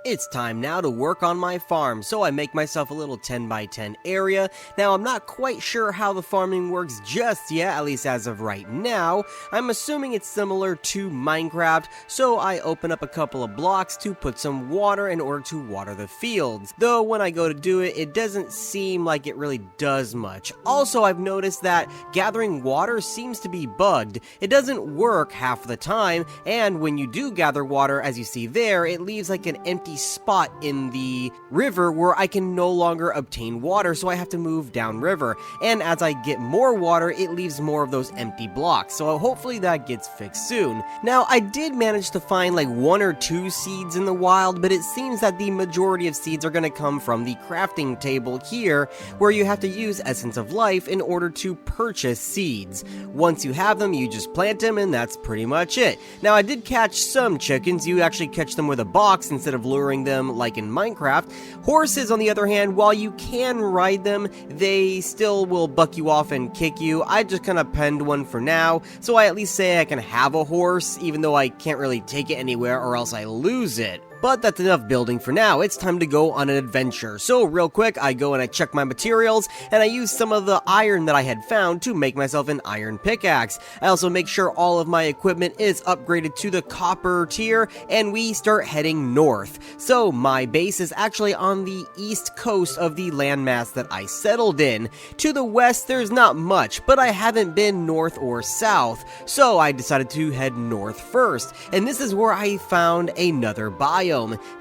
It's time now to work on my farm, so I make myself a little 10 by 10 area. Now, I'm not quite sure how the farming works just yet, at least as of right now. I'm assuming it's similar to Minecraft, so I open up a couple of blocks to put some water in order to water the fields. Though when I go to do it, it doesn't seem like it really does much. Also, I've noticed that gathering water seems to be bugged. It doesn't work half the time, and when you do gather water, as you see there, it leaves like an empty spot in the river where I can no longer obtain water, so I have to move downriver. And as I get more water, it leaves more of those empty blocks, so hopefully that gets fixed soon. Now, I did manage to find like 1 or 2 seeds in the wild, but it seems that the majority of seeds are going to come from the crafting table here, where you have to use Essence of Life in order to purchase seeds. Once you have them, you just plant them, and that's pretty much it. Now, I did catch some chickens. You actually catch them with a box instead of luring them like in Minecraft. Horses, on the other hand, while you can ride them, they still will buck you off and kick you. I just kind of penned one for now, so I at least say I can have a horse, even though I can't really take it anywhere or else I lose it. But that's enough building for now. It's time to go on an adventure. So real quick, I go and I check my materials, and I use some of the iron that I had found to make myself an iron pickaxe. I also make sure all of my equipment is upgraded to the copper tier, and we start heading north. So my base is actually on the east coast of the landmass that I settled in. To the west, there's not much, but I haven't been north or south, so I decided to head north first. And this is where I found another biome.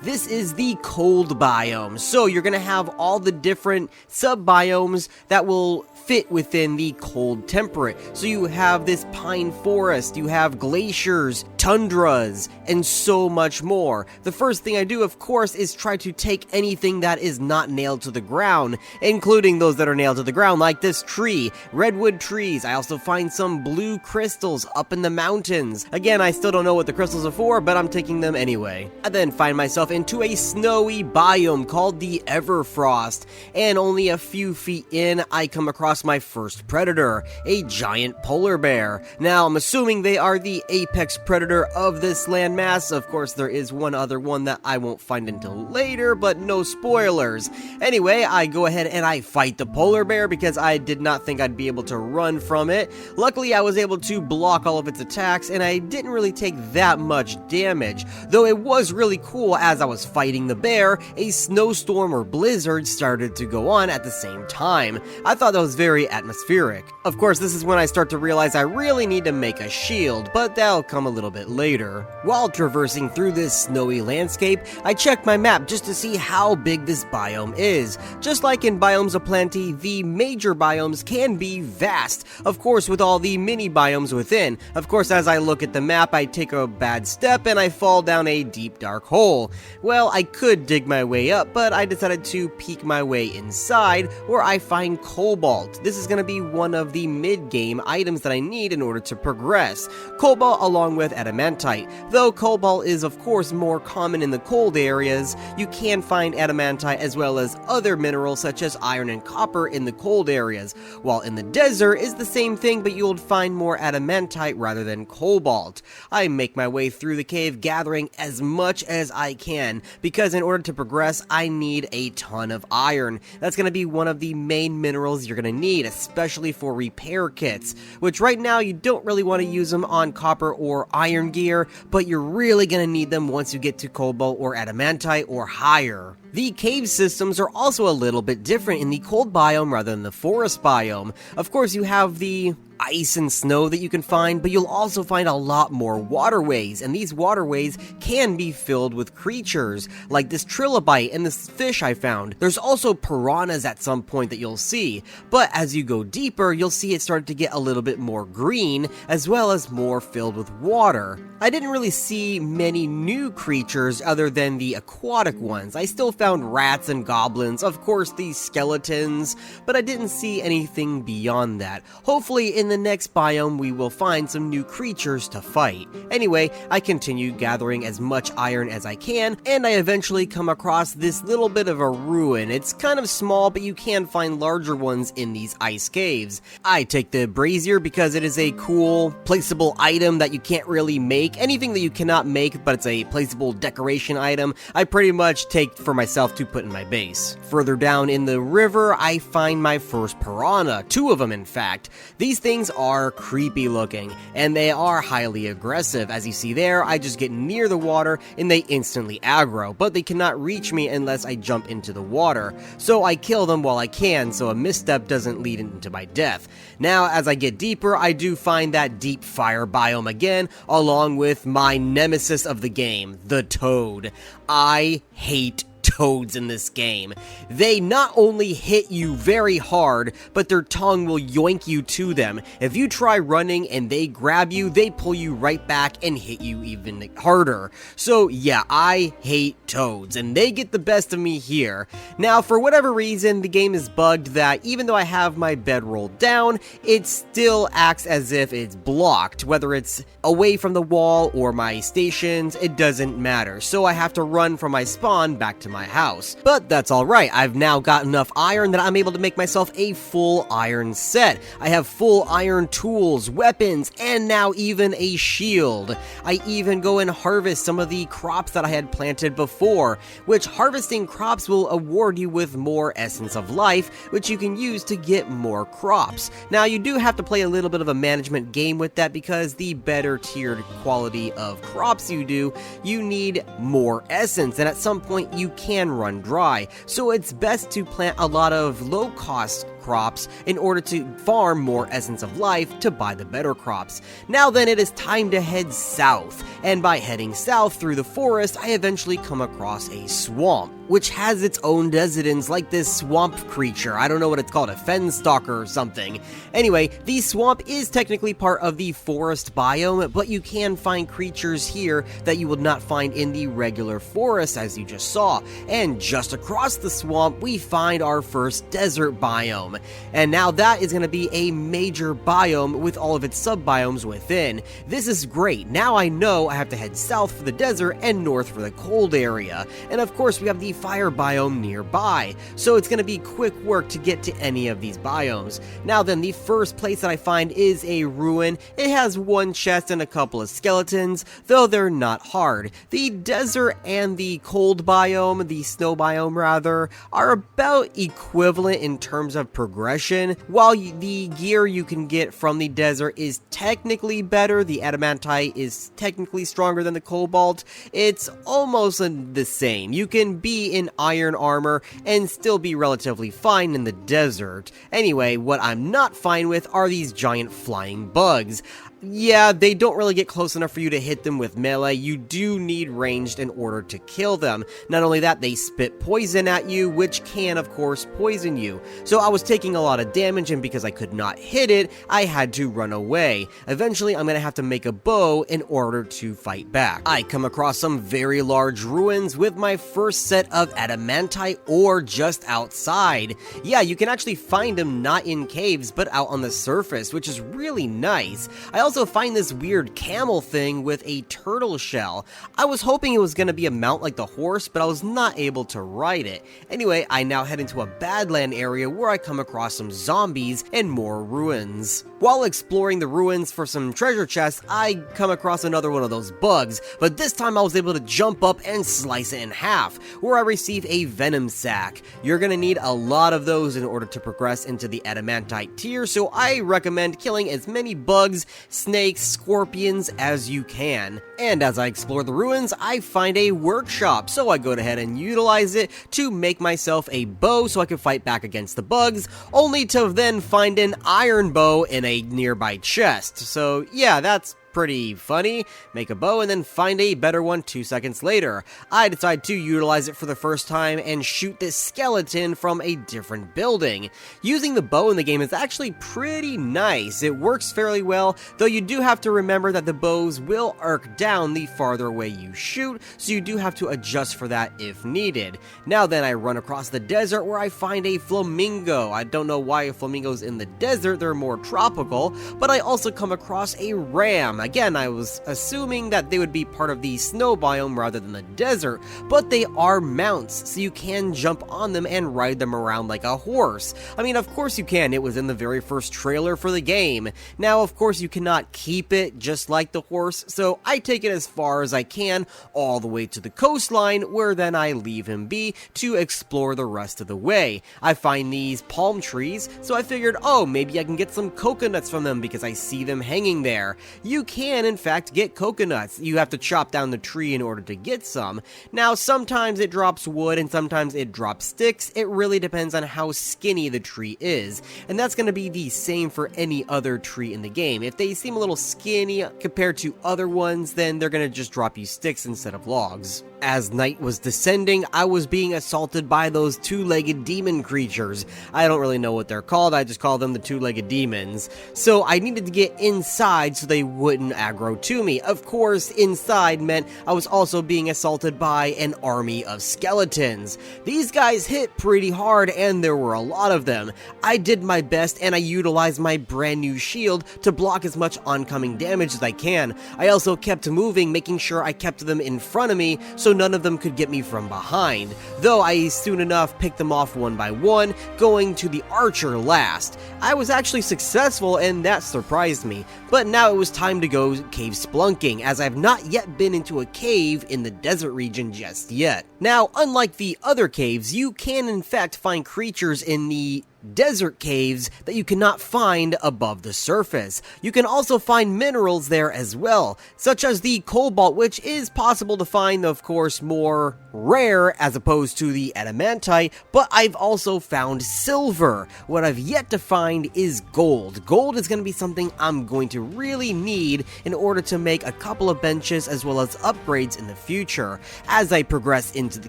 This is the cold biome, so you're gonna have all the different sub-biomes that will fit within the cold temperate. So you have this pine forest, you have glaciers, tundras, and so much more. The first thing I do, of course, is try to take anything that is not nailed to the ground, including those that are nailed to the ground, like this tree, redwood trees. I also find some blue crystals up in the mountains. Again, I still don't know what the crystals are for, but I'm taking them anyway. I then find myself into a snowy biome called the Everfrost, and only a few feet in, I come across my first predator, a giant polar bear. Now, I'm assuming they are the apex predator of this landmass. Of course, there is one other one that I won't find until later, but no spoilers. Anyway, I go ahead and I fight the polar bear because I did not think I'd be able to run from it. Luckily, I was able to block all of its attacks, and I didn't really take that much damage, though it was really cool. As I was fighting the bear, a snowstorm or blizzard started to go on at the same time. I thought that was very atmospheric. Of course, this is when I start to realize I really need to make a shield, but that'll come a little bit later. While traversing through this snowy landscape, I check my map just to see how big this biome is. Just like in Biomes Aplenty, the major biomes can be vast, of course with all the mini biomes within. Of course, as I look at the map, I take a bad step and I fall down a deep dark hole. Well, I could dig my way up, but I decided to peek my way inside, where I find cobalt. This is going to be one of the mid-game items that I need in order to progress. Cobalt along with adamantite. Though cobalt is of course more common in the cold areas, you can find adamantite as well as other minerals such as iron and copper in the cold areas, while in the desert is the same thing, but you'll find more adamantite rather than cobalt. I make my way through the cave gathering as much as I can, because in order to progress, I need a ton of iron. That's going to be one of the main minerals you're going to need, especially for repair kits, which right now you don't really want to use them on copper or iron gear, but you're really going to need them once you get to cobalt or adamantite or higher. The cave systems are also a little bit different in the cold biome rather than the forest biome. Of course, you have the ice and snow that you can find, but you'll also find a lot more waterways, and these waterways can be filled with creatures, like this trilobite and this fish I found. There's also piranhas at some point that you'll see, but as you go deeper, you'll see it start to get a little bit more green, as well as more filled with water. I didn't really see many new creatures other than the aquatic ones. I still found rats and goblins, of course these skeletons, but I didn't see anything beyond that. Hopefully in in the next biome we will find some new creatures to fight. Anyway, I continue gathering as much iron as I can, and I eventually come across this little bit of a ruin. It's kind of small, but you can find larger ones in these ice caves. I take the brazier because it is a cool, placeable item that you can't really make. Anything that you cannot make, but it's a placeable decoration item, I pretty much take for myself to put in my base. Further down in the river, I find my first piranha, 2 of them in fact. These things are creepy looking, and they are highly aggressive. As you see there, I just get near the water and they instantly aggro, but they cannot reach me unless I jump into the water. So I kill them while I can, so a misstep doesn't lead into my death. Now, as I get deeper, I do find that deep fire biome again, along with my nemesis of the game, the toad. I hate toads in this game. They not only hit you very hard, but their tongue will yoink you to them. If you try running and they grab you, they pull you right back and hit you even harder. So yeah, I hate toads, and they get the best of me here. Now, for whatever reason, the game is bugged that even though I have my bed rolled down, it still acts as if it's blocked. Whether it's away from the wall or my stations, it doesn't matter. So I have to run from my spawn back to my house. But that's alright, I've now got enough iron that I'm able to make myself a full iron set. I have full iron tools, weapons, and now even a shield. I even go and harvest some of the crops that I had planted before, which harvesting crops will award you with more essence of life, which you can use to get more crops. Now, you do have to play a little bit of a management game with that, because the better tiered quality of crops you do, you need more essence, and at some point you can run dry. So it's best to plant a lot of low-cost crops in order to farm more essence of life to buy the better crops. Now then, it is time to head south, and by heading south through the forest, I eventually come across a swamp, which has its own residents, like this swamp creature. I don't know what it's called, a fenstalker or something. Anyway, the swamp is technically part of the forest biome, but you can find creatures here that you would not find in the regular forest, as you just saw. And just across the swamp, we find our first desert biome. And now that is going to be a major biome with all of its sub-biomes within. This is great. Now I know I have to head south for the desert and north for the cold area. And of course, we have the fire biome nearby, so it's going to be quick work to get to any of these biomes. Now then, the first place that I find is a ruin. It has one chest and a couple of skeletons, though they're not hard. The desert and the cold biome, the snow biome rather, are about equivalent in terms of progression. While the gear you can get from the desert is technically better, the adamantite is technically stronger than the cobalt, it's almost the same. You can be in iron armor and still be relatively fine in the desert. Anyway, what I'm not fine with are these giant flying bugs. Yeah, they don't really get close enough for you to hit them with melee. You do need ranged in order to kill them. Not only that, they spit poison at you, which can, of course, poison you. So I was taking a lot of damage, and because I could not hit it, I had to run away. Eventually, I'm going to have to make a bow in order to fight back. I come across some very large ruins with my first set of adamantite ore just outside. Yeah, you can actually find them not in caves, but out on the surface, which is really nice. I also find this weird camel thing with a turtle shell. I was hoping it was going to be a mount like the horse, but I was not able to ride it. Anyway, I now head into a badland area where I come across some zombies and more ruins. While exploring the ruins for some treasure chests, I come across another one of those bugs, but this time I was able to jump up and slice it in half, where I receive a venom sac. You're going to need a lot of those in order to progress into the adamantite tier, so I recommend killing as many bugs, snakes, scorpions as you can. And as I explore the ruins, I find a workshop, so I go ahead and utilize it to make myself a bow so I can fight back against the bugs, only to then find an iron bow in a nearby chest. So yeah, that's pretty funny. Make a bow and then find a better one 2 seconds later. I decide to utilize it for the first time and shoot this skeleton from a different building. Using the bow in the game is actually pretty nice. It works fairly well, though you do have to remember that the bows will arc down the farther away you shoot, so you do have to adjust for that if needed. Now then, I run across the desert where I find a flamingo. I don't know why flamingos in the desert, they're more tropical, but I also come across a ram. Again, I was assuming that they would be part of the snow biome rather than the desert, but they are mounts, so you can jump on them and ride them around like a horse. I mean, of course you can, it was in the very first trailer for the game. Now, of course, you cannot keep it just like the horse, so I take it as far as I can, all the way to the coastline, where then I leave him be to explore the rest of the way. I find these palm trees, so I figured, oh, maybe I can get some coconuts from them because I see them hanging there. You can, in fact, get coconuts. You have to chop down the tree in order to get some. Now, sometimes it drops wood and sometimes it drops sticks. It really depends on how skinny the tree is, and that's going to be the same for any other tree in the game. If they seem a little skinny compared to other ones, then they're going to just drop you sticks instead of logs. As night was descending, I was being assaulted by those two-legged demon creatures. I don't really know what they're called, I just call them the two-legged demons. So I needed to get inside so they wouldn't aggro to me. Of course, inside meant I was also being assaulted by an army of skeletons. These guys hit pretty hard and there were a lot of them. I did my best and I utilized my brand new shield to block as much oncoming damage as I can. I also kept moving, making sure I kept them in front of me so none of them could get me from behind, though I soon enough picked them off one by one, going to the archer last. I was actually successful and that surprised me, but now it was time to go cave splunking, as I've not yet been into a cave in the desert region just yet. Now, unlike the other caves, you can in fact find creatures in the desert caves that you cannot find above the surface. You can also find minerals there as well, such as the cobalt, which is possible to find, of course, more rare as opposed to the adamantite, but I've also found silver. What I've yet to find is gold. Gold is going to be something I'm going to really need in order to make a couple of benches as well as upgrades in the future. As I progress into the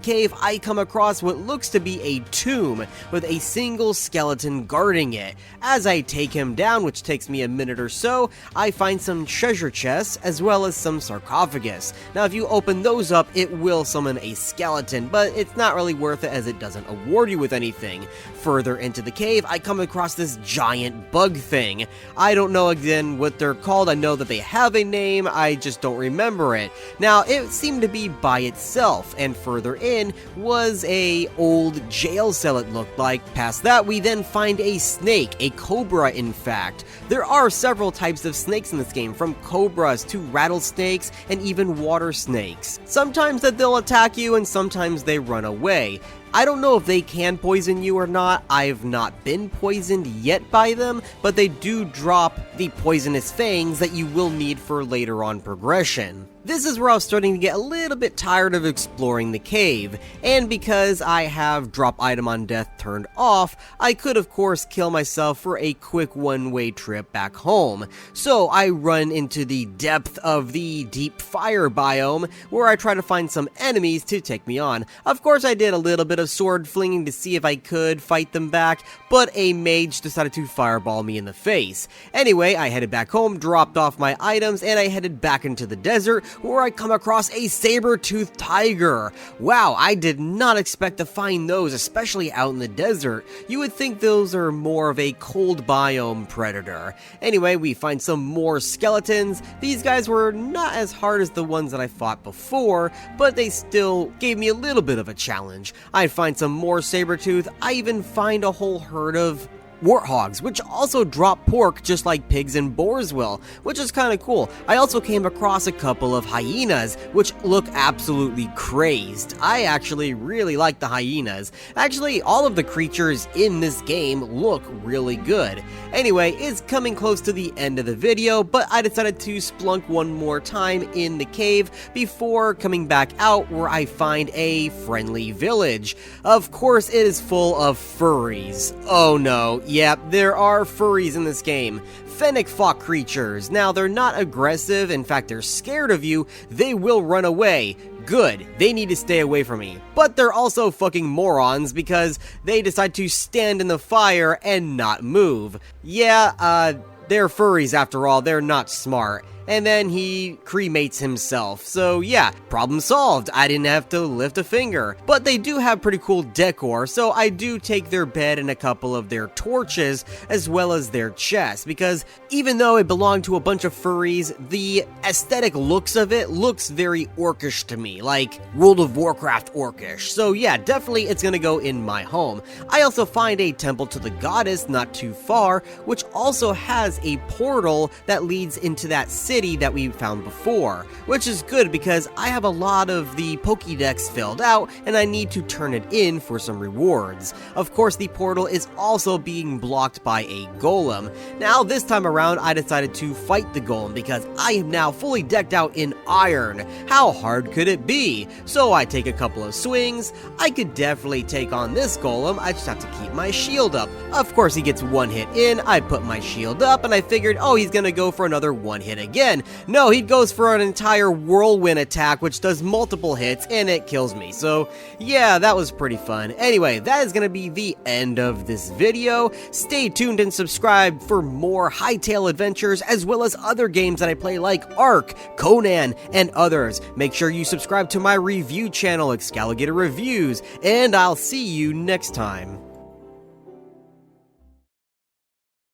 cave, I come across what looks to be a tomb with a single skeleton guarding it. As I take him down, which takes me a minute or so, I find some treasure chests as well as some sarcophagus. Now, if you open those up, it will summon a skeleton, but it's not really worth it as it doesn't award you with anything. Further into the cave, I come across this giant bug thing. I don't know again what they're called. I know that they have a name, I just don't remember it. Now, it seemed to be by itself, and further in was a old jail cell it looked like. Past that, we then find a snake, a cobra in fact. There are several types of snakes in this game, from cobras to rattlesnakes and even water snakes. Sometimes that they'll attack you and sometimes they run away. I don't know if they can poison you or not. I've not been poisoned yet by them, but they do drop the poisonous fangs that you will need for later on progression. This is where I was starting to get a little bit tired of exploring the cave, and because I have drop item on death turned off, I could of course kill myself for a quick one-way trip back home. So I run into the depth of the deep fire biome, where I try to find some enemies to take me on. Of course I did a little bit of sword flinging to see if I could fight them back, but a mage decided to fireball me in the face. Anyway, I headed back home, dropped off my items, and I headed back into the desert, where I come across a saber-toothed tiger. Wow, I did not expect to find those, especially out in the desert. You would think those are more of a cold biome predator. Anyway, we find some more skeletons. These guys were not as hard as the ones that I fought before, but they still gave me a little bit of a challenge. I find some more saber-tooth. I even find a whole herd of warthogs, which also drop pork just like pigs and boars will, which is kind of cool. I also came across a couple of hyenas, which look absolutely crazed. I actually really like the hyenas. Actually, all of the creatures in this game look really good. Anyway, it's coming close to the end of the video, but I decided to splunk one more time in the cave before coming back out, where I find a friendly village. Of course, it is full of furries. Oh no, Yep, there are furries in this game. Fennec Fawk creatures. Now, they're not aggressive, in fact, they're scared of you, they will run away. Good, they need to stay away from me. But they're also fucking morons because they decide to stand in the fire and not move. Yeah, they're furries after all, they're not smart. And then he cremates himself. So yeah, problem solved. I didn't have to lift a finger. But they do have pretty cool decor, so I do take their bed and a couple of their torches, as well as their chest, because even though it belonged to a bunch of furries, the aesthetic looks of it looks very orcish to me, like World of Warcraft orcish. So yeah, definitely it's gonna go in my home. I also find a temple to the goddess not too far, which also has a portal that leads into that city that we found before, which is good because I have a lot of the Pokédex filled out and I need to turn it in for some rewards. Of course, the portal is also being blocked by a golem. Now, this time around, I decided to fight the golem because I am now fully decked out in iron. How hard could it be? So I take a couple of swings. I could definitely take on this golem. I just have to keep my shield up. Of course, he gets one hit in. I put my shield up and I figured, oh, he's gonna go for another one hit again. No, he goes for an entire whirlwind attack, which does multiple hits, and it kills me. So, yeah, that was pretty fun. Anyway, that is going to be the end of this video. Stay tuned and subscribe for more Hytale adventures, as well as other games that I play like Ark, Conan, and others. Make sure you subscribe to my review channel, Excaligator Reviews, and I'll see you next time.